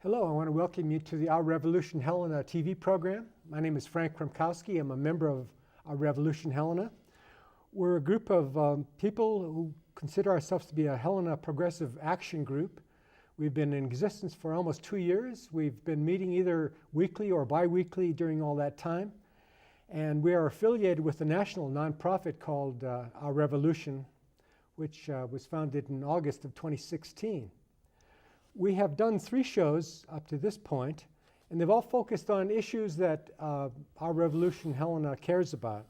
Hello, I want to welcome you to the Our Revolution Helena TV program. My name is Frank Kromkowski. I'm a member of Our Revolution Helena. We're a group of people who consider ourselves to be a Helena progressive action group. We've been in existence for almost 2 years. We've been meeting either weekly or bi-weekly during all that time. And we are affiliated with a national nonprofit called Our Revolution, which was founded in August of 2016. We have done 3 shows up to this point, and they've all focused on issues that Our Revolution Helena cares about.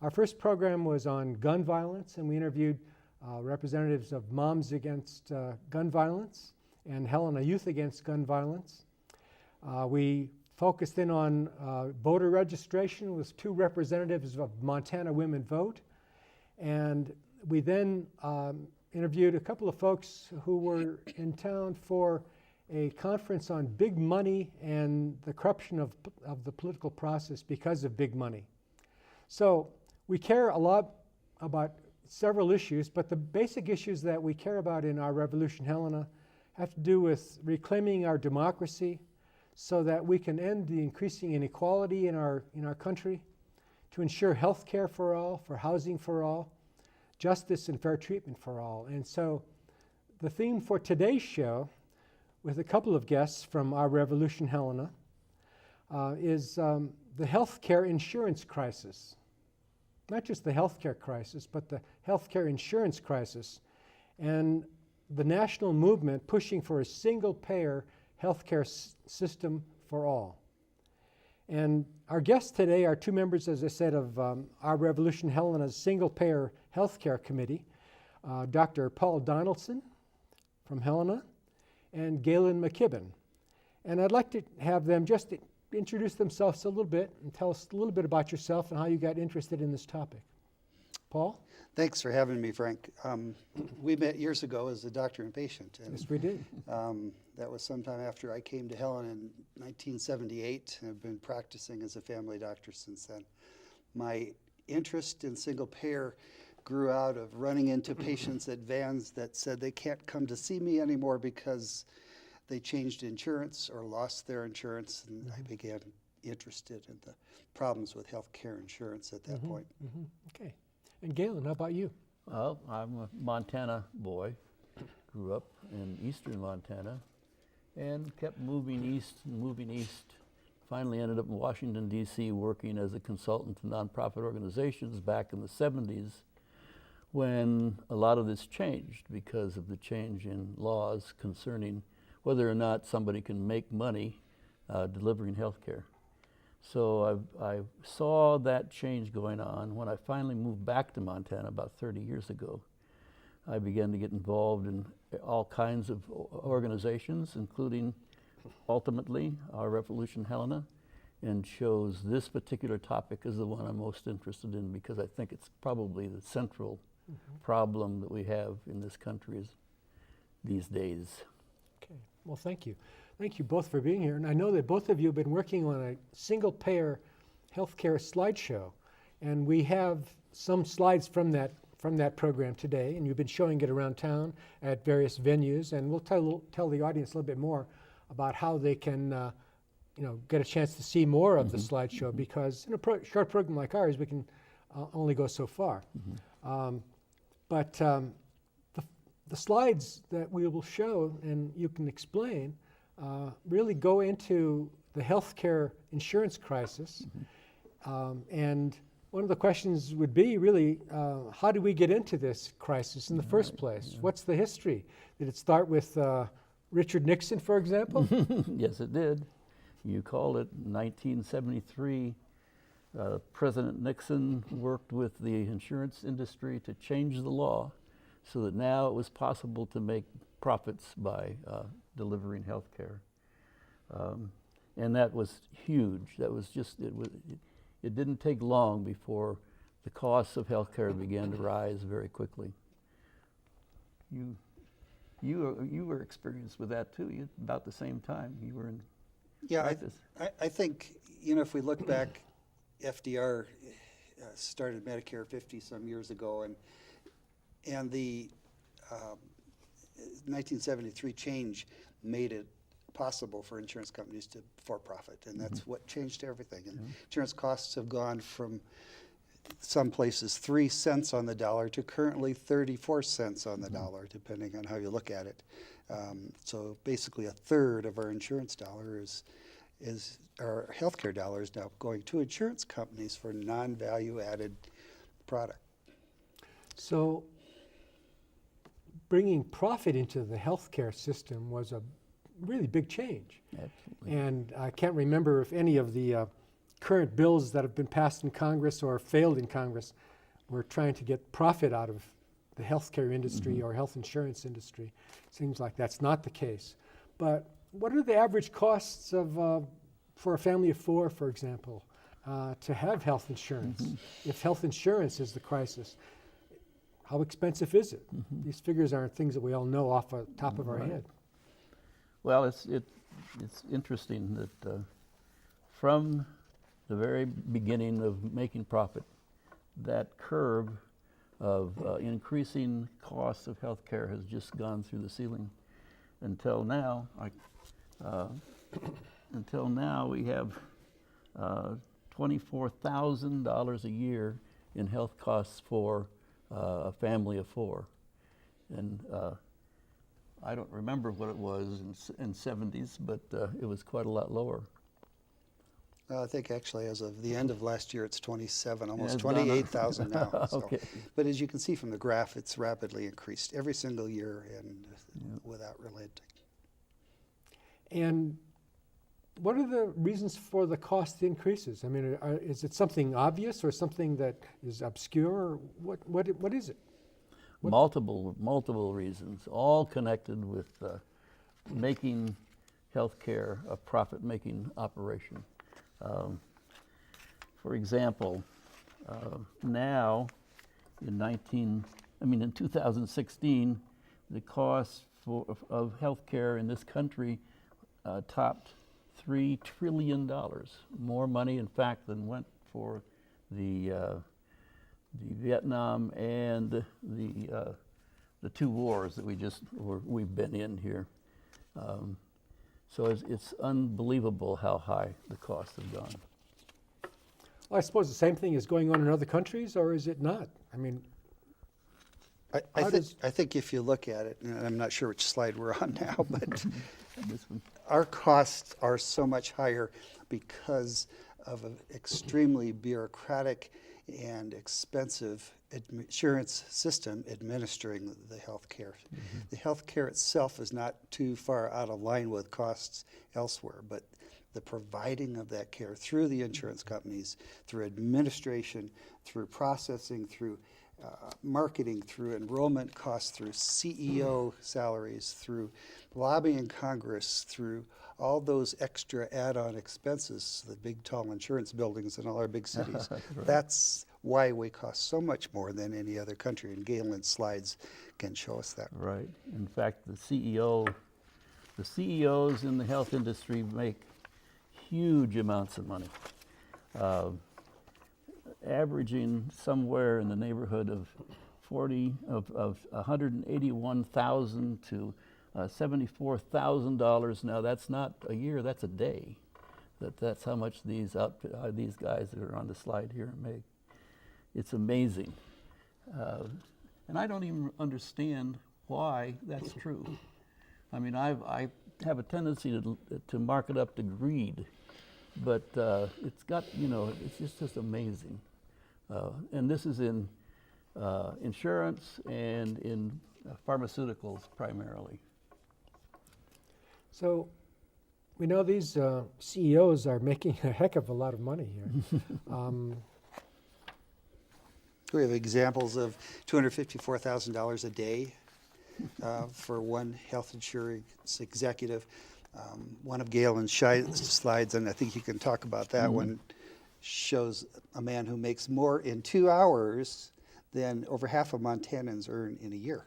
Our first program was on gun violence, and we interviewed representatives of Moms Against Gun Violence and Helena Youth Against Gun Violence. We focused in on voter registration with 2 representatives of Montana Women Vote, and we then interviewed a couple of folks who were in town for a conference on big money and the corruption of the political process because of big money. So we care a lot about several issues, but the basic issues that we care about in Our Revolution Helena have to do with reclaiming our democracy so that we can end the increasing inequality in our country, to ensure health care for all, for housing for all, justice and fair treatment for all. And so the theme for today's show, with a couple of guests from Our Revolution Helena, is the healthcare insurance crisis. Not just the healthcare crisis, but the healthcare insurance crisis, and the national movement pushing for a single-payer healthcare system for all. And our guests today are 2 members, as I said, of Our Revolution Helena's single-payer healthcare committee, Dr. Paul Donaldson from Helena and Galen McKibben. And I'd like to have them just introduce themselves a little bit and tell us a little bit about yourself and how you got interested in this topic. Paul? Thanks for having me, Frank. We met years ago as a doctor and patient. And, Yes, we did. that was sometime after I came to Helena in 1978, and I've been practicing as a family doctor since then. My interest in single payer grew out of running into patients at vans that said they can't come to see me anymore because they changed insurance or lost their insurance, and I began interested in the problems with health care insurance at that point. Okay. And Galen, how about you? Well, I'm a Montana boy, grew up in eastern Montana, and kept moving east and moving east. Finally ended up in Washington, D.C., working as a consultant to nonprofit organizations back in the 70s, when a lot of this changed because of the change in laws concerning whether or not somebody can make money delivering health care. So I saw that change going on. When I finally moved back to Montana about 30 years ago, I began to get involved in all kinds of organizations, including ultimately Our Revolution Helena, and chose this particular topic as the one I'm most interested in because I think it's probably the central problem that we have in this country these days. Okay. Well, thank you. Thank you both for being here. And I know that both of you have been working on a single-payer healthcare slideshow, and we have some slides from that program today, and you've been showing it around town at various venues, and we'll tell the audience a little bit more about how they can get a chance to see more of the slideshow, because in a short program like ours, we can only go so far. But the slides that we will show and you can explain really go into the healthcare insurance crisis. And one of the questions would be really, how did we get into this crisis in the first place? What's the history? Did it start with Richard Nixon, for example? Yes, it did. You called it 1973. President Nixon worked with the insurance industry to change the law so that now it was possible to make profits by delivering health care. And that was huge. That was just, it didn't take long before the costs of health care began to rise very quickly. You were experienced with that too, about the same time. You were in practice. I think, if we look back, FDR started Medicare 50-some years ago, and the 1973 change made it possible for insurance companies to for-profit, and that's what changed everything. And insurance costs have gone from some places 3 cents on the dollar to currently 34 cents on the dollar, depending on how you look at it. So basically a third of our insurance dollar is our healthcare dollars now going to insurance companies for non-value added product. So bringing profit into the healthcare system was a really big change. Absolutely. And I can't remember if any of the current bills that have been passed in Congress or failed in Congress were trying to get profit out of the healthcare industry or health insurance industry. Seems like that's not the case. But what are the average costs of, for a family of 4, for example, to have health insurance? If health insurance is the crisis, how expensive is it? These figures aren't things that we all know off the top of our head. Well, it's interesting that from the very beginning of making profit, that curve of increasing costs of healthcare has just gone through the ceiling. Until now, we have $24,000 a year in health costs for a family of 4, and I don't remember what it was in 70s, but it was quite a lot lower. I think actually as of the end of last year, it's 27, almost it's gone up. 28,000 now. So. Okay. But as you can see from the graph, it's rapidly increased every single year and without relenting. And what are the reasons for the cost increases? I mean, is it something obvious or something that is obscure? Or what is it? Multiple reasons, all connected with making healthcare a profit-making operation. For example, now in 2016, the cost of healthcare in this country topped $3 trillion, more money, in fact, than went for the Vietnam and the 2 wars that we've been in here. So it's unbelievable how high the costs have gone. Well, I suppose the same thing is going on in other countries, or is it not? I mean, I think if you look at it, and I'm not sure which slide we're on now, but This one. our costs are so much higher because of an extremely bureaucratic and expensive insurance system administering the health care. The health care itself is not too far out of line with costs elsewhere, but the providing of that care through the insurance companies, through administration, through processing, through marketing, through enrollment costs, through CEO salaries, through lobbying Congress, through all those extra add-on expenses, the big tall insurance buildings in all our big cities. Right. That's why we cost so much more than any other country, and Galen's slides can show us that. Right. In fact, the CEOs in the health industry make huge amounts of money, averaging somewhere in the neighborhood of 181,000 to $74,000. Now that's not a year; that's a day. That's how much these guys that are on the slide here make. It's amazing, and I don't even understand why that's true. I mean, I have a tendency to mark it up to greed, but it's got, it's just amazing. And this is in insurance and in pharmaceuticals primarily. so we know these CEOs are making a heck of a lot of money here. We have examples of $254,000 a day for one health insurance executive. One of Galen's slides, and I think you can talk about that one, shows a man who makes more in 2 hours than over half of Montanans earn in a year.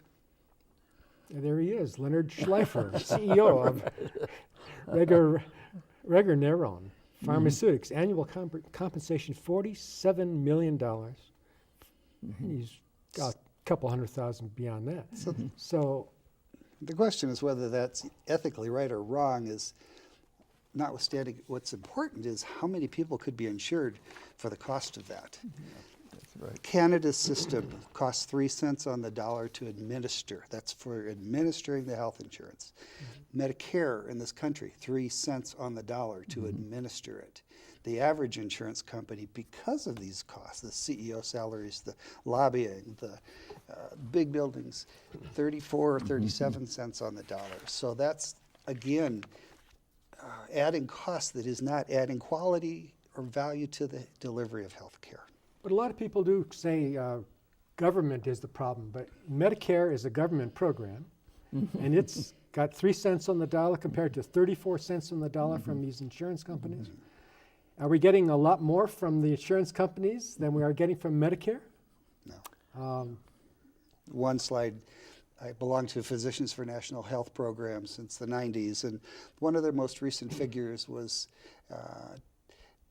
And there he is, Leonard Schleifer, CEO of Regeneron Pharmaceutics. Annual compensation $47 million. He's got a couple $100,000 beyond that. So The question is whether that's ethically right or wrong is notwithstanding. What's important is how many people could be insured for the cost of that. That's right. Canada's system costs 3 cents on the dollar to administer. That's for administering the health insurance. Medicare in this country, 3 cents on the dollar to administer it. The average insurance company, because of these costs, the CEO salaries, the lobbying, the big buildings, 34 or 37 cents on the dollar. So that's, again, adding costs that is not adding quality or value to the delivery of health care. But a lot of people do say government is the problem, but Medicare is a government program, and it's got 3 cents on the dollar compared to 34 cents on the dollar from these insurance companies. Are we getting a lot more from the insurance companies than we are getting from Medicare? No. One slide, I belong to Physicians for National Health program since the 90s, and one of their most recent figures was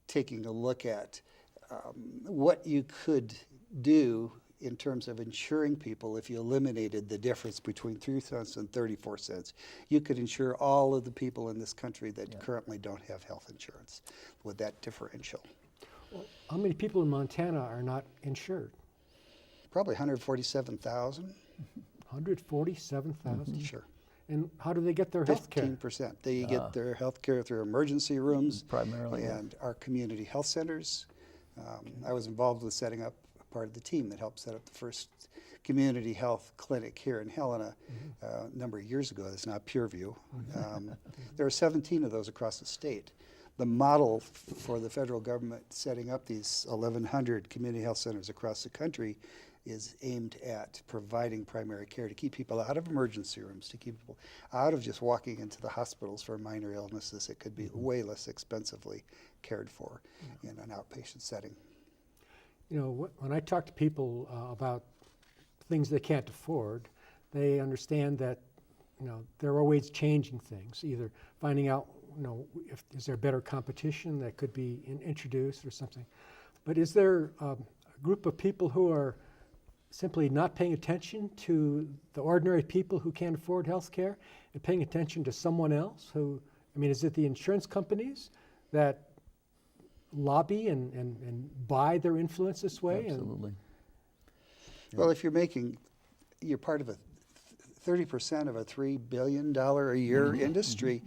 taking a look at what you could do in terms of insuring people if you eliminated the difference between 3 cents and 34 cents. You could insure all of the people in this country that currently don't have health insurance with that differential. Well, how many people in Montana are not insured? Probably 147,000. 147,000? Sure. And how do they get their health care? 15%. They get their health care through emergency rooms Primarily, yeah. and our community health centers. I was involved with setting up part of the team that helped set up the first community health clinic here in Helena a number of years ago. It's now Pureview. There are 17 of those across the state. The model for the federal government setting up these 1,100 community health centers across the country is aimed at providing primary care to keep people out of emergency rooms, to keep people out of just walking into the hospitals for minor illnesses that could be way less expensively cared for in an outpatient setting. You know, when I talk to people about things they can't afford, they understand that, you know, they're always changing things, either finding out, you know, if is there better competition that could be introduced or something. But is there a group of people who are simply not paying attention to the ordinary people who can't afford health care and paying attention to someone else who, I mean, is it the insurance companies that lobby and buy their influence this way? Absolutely. Well, if you're part of a 30% of a $3 billion a year industry,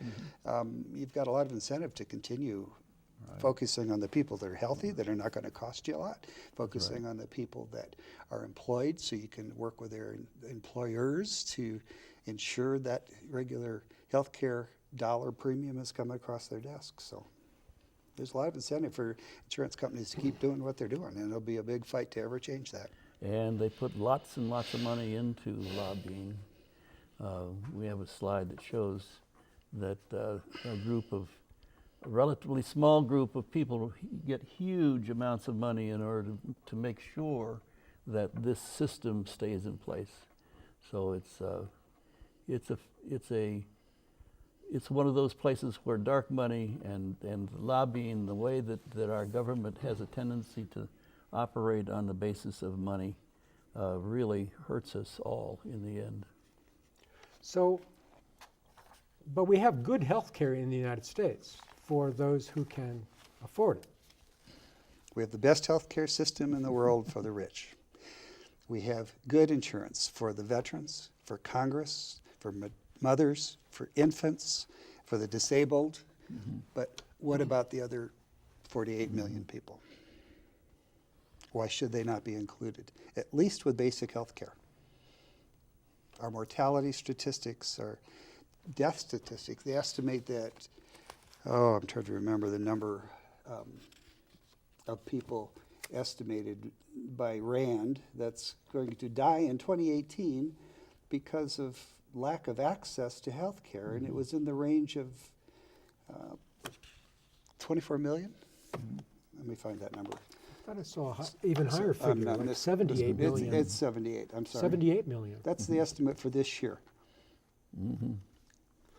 you've got a lot of incentive to continue focusing on the people that are healthy, that are not going to cost you a lot, focusing on the people that are employed so you can work with their employers to ensure that regular health care dollar premium is coming across their desk. So there's a lot of incentive for insurance companies to keep doing what they're doing, and it'll be a big fight to ever change that. And they put lots and lots of money into lobbying. We have a slide that shows that a relatively small group of people get huge amounts of money in order to make sure that this system stays in place. So it's one of those places where dark money and lobbying, the way that our government has a tendency to operate on the basis of money, really hurts us all in the end. So, but we have good health care in the United States for those who can afford it. We have the best health care system in the world for the rich. We have good insurance for the veterans, for Congress, for mothers, for infants, for the disabled. But what about the other 48 million people? Why should they not be included, at least with basic health care? Our mortality statistics, our death statistics, they estimate that, I'm trying to remember the number of people estimated by RAND that's going to die in 2018 because of lack of access to health care, and it was in the range of 24 million. Let me find that number. I thought I saw a even higher figure, like 78 million. It's 78, I'm sorry. 78 million. That's the estimate for this year.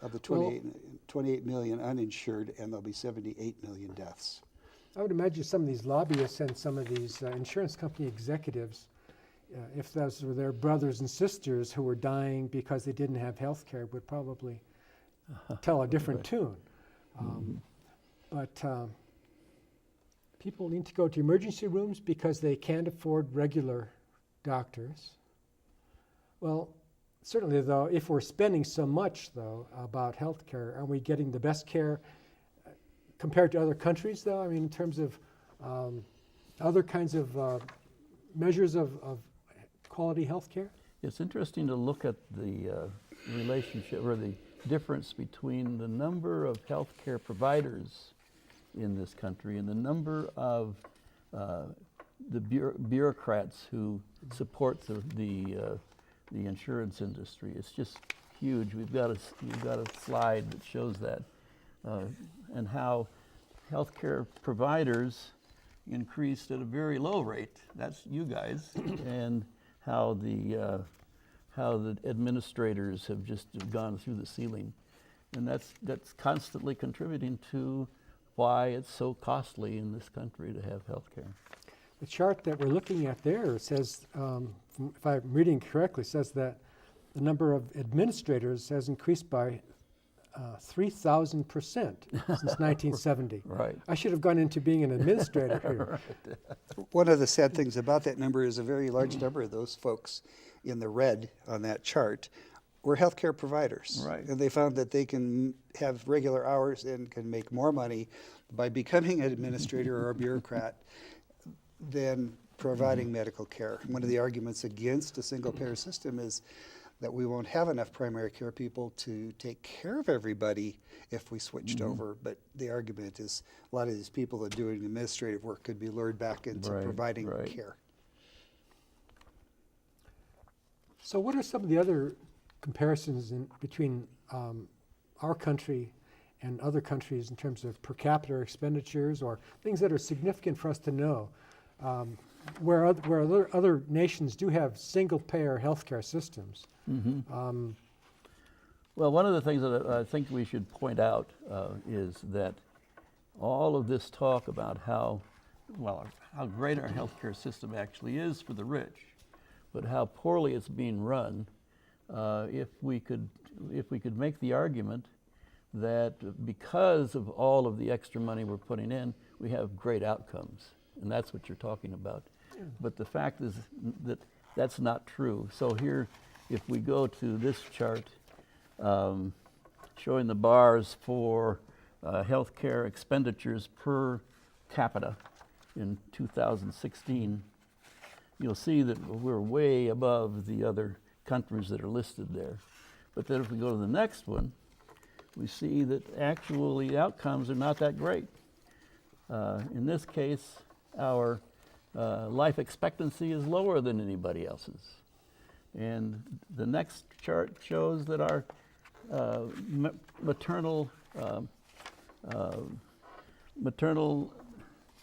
Of the 28 million uninsured, and there'll be 78 million deaths. I would imagine some of these lobbyists and some of these insurance company executives if those were their brothers and sisters who were dying because they didn't have health care, would probably tell a different tune. But people need to go to emergency rooms because they can't afford regular doctors. Well, certainly, though, if we're spending so much, though, about health care, are we getting the best care compared to other countries, though? I mean, in terms of other kinds of measures of quality health care? It's interesting to look at the relationship or the difference between the number of healthcare providers in this country and the number of the bureaucrats who support the insurance industry. It's just huge. We've got a slide that shows that, and how healthcare providers increased at a very low rate. That's you guys, and how the administrators have just gone through the ceiling, and that's constantly contributing to why it's so costly in this country to have health care. The chart that we're looking at there says, if I'm reading correctly, says that the number of administrators has increased by 3,000% since 1970. Right. I should have gone into being an administrator here. One of the sad things about that number is a very large number of those folks in the red on that chart were healthcare providers. Right. And they found that they can have regular hours and can make more money by becoming an administrator or a bureaucrat than providing medical care. One of the arguments against a single-payer system is that we won't have enough primary care people to take care of everybody if we switched over. But the argument is a lot of these people that are doing administrative work could be lured back into providing care. So what are some of the other comparisons between our country and other countries in terms of per capita expenditures, or things that are significant for us to know? Where other nations do have single-payer healthcare systems. Well, one of the things that I think we should point out is that all of this talk about how great our healthcare system actually is for the rich, but how poorly it's being run, if we could make the argument that because of all of the extra money we're putting in, we have great outcomes. And that's what you're talking about. But the fact is that that's not true. So here, if we go to this chart showing the bars for healthcare expenditures per capita in 2016, you'll see that we're way above the other countries that are listed there. But then if we go to the next one, we see that actually the outcomes are not that great. In this case, our life expectancy is lower than anybody else's. And the next chart shows that our maternal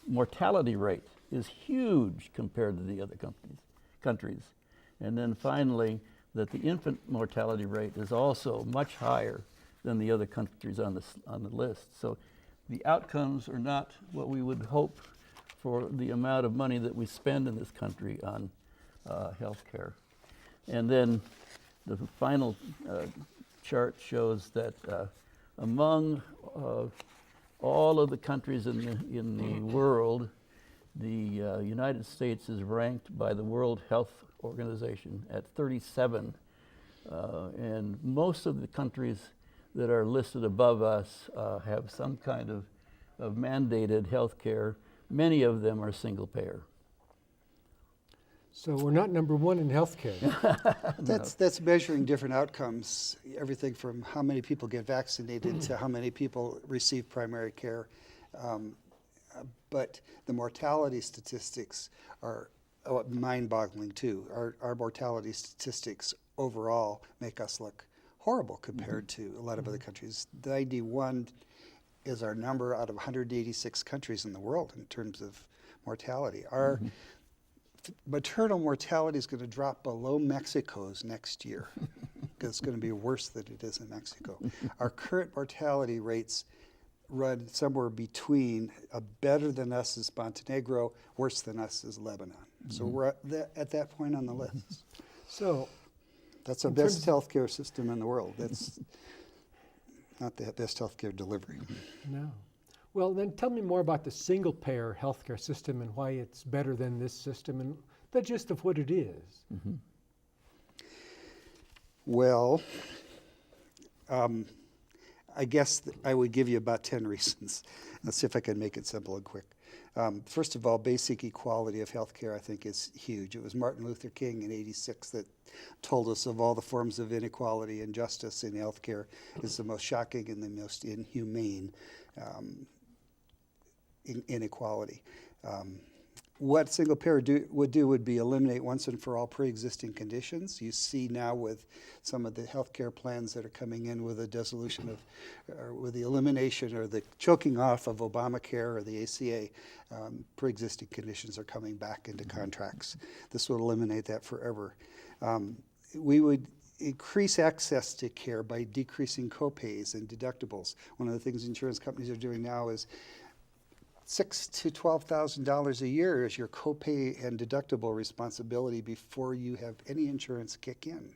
mortality rate is huge compared to the other countries. And then finally, that the infant mortality rate is also much higher than the other countries on the list. So the outcomes are not what we would hope for the amount of money that we spend in this country on health care. And then the final chart shows that among all of the countries in the world, the United States is ranked by the World Health Organization at 37. And most of the countries that are listed above us have some kind of mandated health care. Many of them are single payer. So we're not number one in healthcare. That's measuring different outcomes, everything from how many people get vaccinated to how many people receive primary care. But the mortality statistics are mind-boggling too. Our mortality statistics overall make us look horrible compared to a lot of other countries. 91 is our number out of 186 countries in the world in terms of mortality. Our maternal mortality is going to drop below Mexico's next year because it's going to be worse than it is in Mexico. Our current mortality rates run somewhere between better than us is Montenegro, worse than us is Lebanon. So we're at that point on the list. So, That's our In best terms healthcare system in the world. That's not the best healthcare delivery. no. Well, then tell me more about the single-payer healthcare system and why it's better than this system and the gist of what it is. Well, I guess I would give you about 10 reasons. Let's see if I can make it simple and quick. First of all, basic equality of healthcare, I think, is huge. It was Martin Luther King in '86 that told us of all the forms of inequality and injustice in healthcare is the most shocking and the most inhumane inequality. What single payer would be eliminate once and for all pre-existing conditions. You see now with some of the healthcare plans that are coming in with a dissolution of, or with the elimination or the choking off of Obamacare or the ACA, pre-existing conditions are coming back into contracts. This would eliminate that forever. We would increase access to care by decreasing copays and deductibles. One of the things insurance companies are doing now is $6,000 to $12,000 a year is your copay and deductible responsibility before you have any insurance kick in.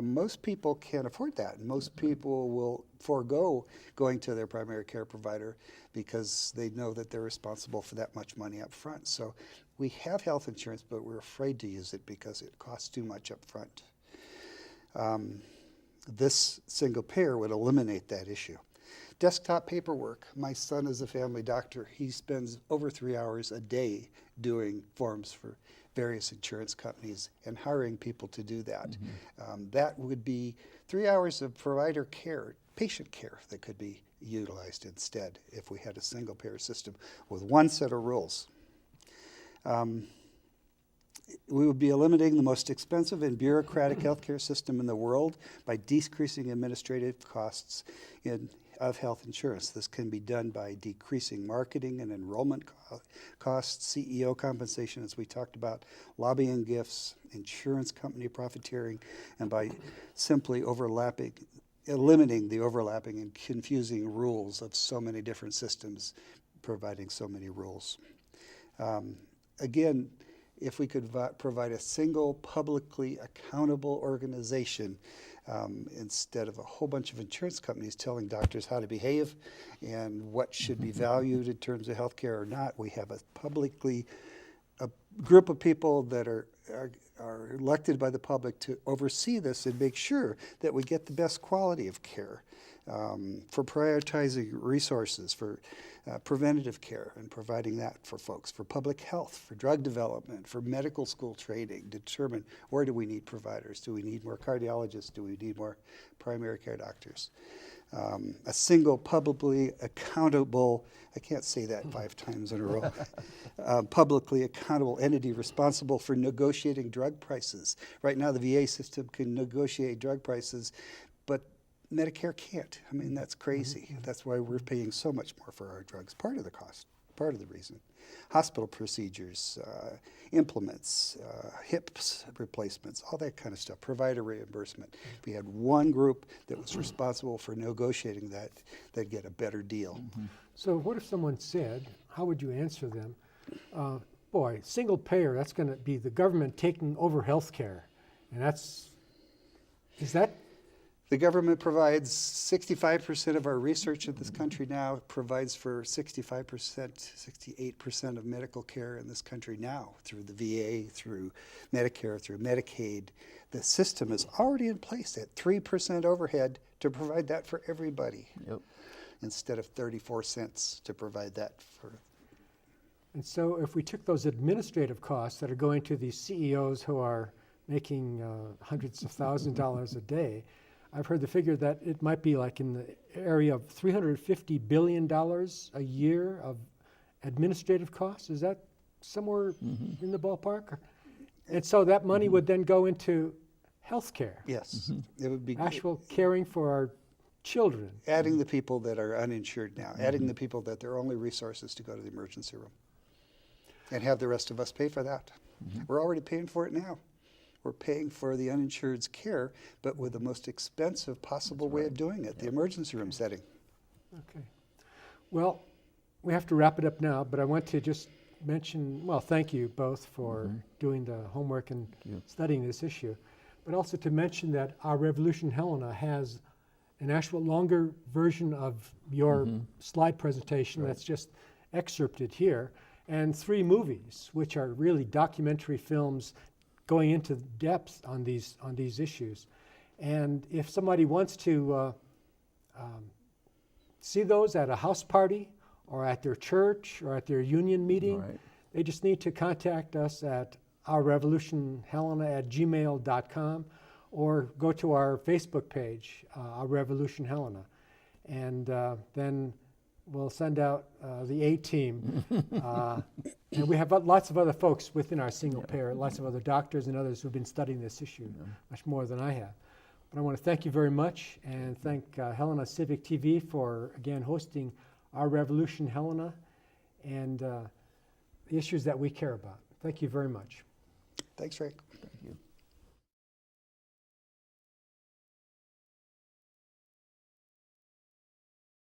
Most people can't afford that. Most people will forego going to their primary care provider because they know that they're responsible for that much money up front. So we have health insurance, but we're afraid to use it because it costs too much up front. This single payer would eliminate that issue. Desktop paperwork. My son is a family doctor. He spends over 3 hours a day doing forms for various insurance companies and hiring people to do that. That would be 3 hours of provider care, patient care that could be utilized instead if we had a single payer system with one set of rules. We would be eliminating the most expensive and bureaucratic healthcare system in the world by decreasing administrative costs of health insurance. This can be done by decreasing marketing and enrollment costs, CEO compensation, as we talked about, lobbying gifts, insurance company profiteering, and by simply eliminating the overlapping and confusing rules of so many different systems, providing so many rules. Again, if we could provide a single publicly accountable organization instead of a whole bunch of insurance companies telling doctors how to behave and what should be valued in terms of healthcare or not, we have a group of people that are elected by the public to oversee this and make sure that we get the best quality of care, for prioritizing resources, for preventative care and providing that for folks, for public health, for drug development, for medical school training, determine where do we need providers? Do we need more cardiologists? Do we need more primary care doctors? A single publicly accountable, I can't say that 5 times in a row, publicly accountable entity responsible for negotiating drug prices. Right now the VA system can negotiate drug prices, but Medicare can't. I mean, that's crazy. That's why we're paying so much more for our drugs. Part of the cost, part of the reason. Hospital procedures, implements, hips replacements, all that kind of stuff, provider reimbursement. If we had one group that was responsible for negotiating that, they'd get a better deal. So what if someone said, how would you answer them? Boy, single payer, that's going to be the government taking over health care. And is that? The government provides 65% of our research in this country now, provides for 65%, 68% of medical care in this country now through the VA, through Medicare, through Medicaid. The system is already in place at 3% overhead to provide that for everybody. Yep. Instead of 34 cents to provide that for. And so if we took those administrative costs that are going to these CEOs who are making hundreds of thousands of dollars a day, I've heard the figure that it might be like in the area of $350 billion a year of administrative costs. Is that somewhere in the ballpark? And so that money would then go into health care. Yes, it would be actual caring for our children. Adding the people that are uninsured now, adding the people that their only resource is to go to the emergency room, and have the rest of us pay for that. We're already paying for it now. We're paying for the uninsured's care, but with the most expensive possible way of doing it, the emergency room setting. Okay. Well, we have to wrap it up now, but I want to just mention, well, thank you both for doing the homework and you. studying this issue, but also to mention that Our Revolution Helena has an actual longer version of your slide presentation that's just excerpted here, and 3 movies, which are really documentary films going into depth on these issues. And if somebody wants to see those at a house party or at their church or at their union meeting, Right. they just need to contact us at ourrevolutionhelena@gmail.com or go to our Facebook page, Our Revolution Helena. And then we'll send out the A-team. And we have lots of other folks within our single pair, lots of other doctors and others who've been studying this issue much more than I have. But I want to thank you very much and thank Helena Civic TV for, again, hosting Our Revolution Helena and the issues that we care about. Thank you very much. Thanks, Frank. Thank you.